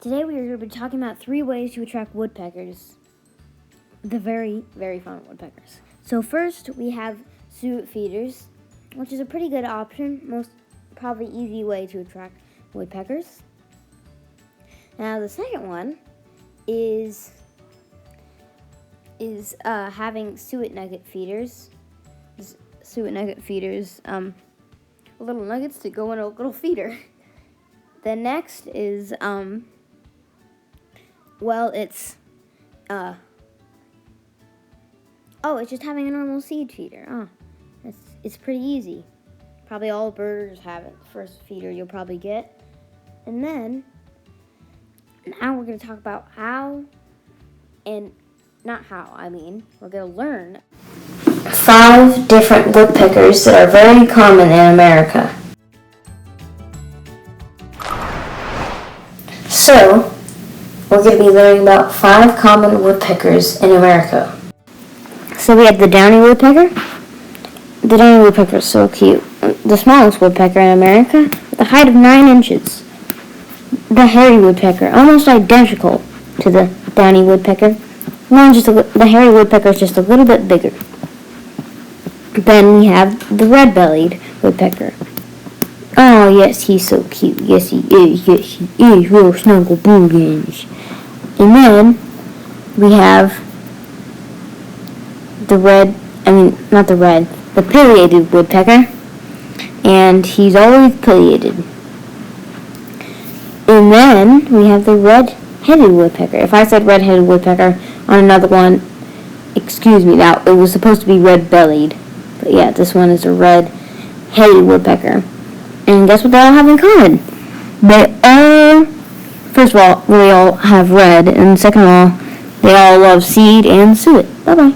Today we are going to be talking about 3 ways to attract woodpeckers. The very, very fun woodpeckers. So first we have suet feeders, which is a pretty good option, most probably easy way to attract woodpeckers. Now the second one is having suet nugget feeders. Suet nugget feeders, little nuggets to go in a little feeder. The next is it's just having a normal seed feeder. It's pretty easy. Probably all birders have it. First feeder you'll probably get. And then, now we're going to talk about we're going to learn 5 different woodpeckers that are very common in America. So, we're going to be learning about 5 common woodpeckers in America. So we have the downy woodpecker. The downy woodpecker is so cute. The smallest woodpecker in America, with a height of 9 inches. The hairy woodpecker, almost identical to the downy woodpecker. The hairy woodpecker is just a little bit bigger. Then we have the red-bellied woodpecker. Oh, yes, he's so cute. Yes, he is. Yes, he is. Real snuggle boogans. And then we have the pileated woodpecker. And he's always pileated. And then we have the red-headed woodpecker. If I said red-headed woodpecker on another one, excuse me, that it was supposed to be red-bellied. But yeah, this one is a red-headed woodpecker. And guess what they all have in common? First of all, they all have red, and second of all, they all love seed and suet. Bye-bye.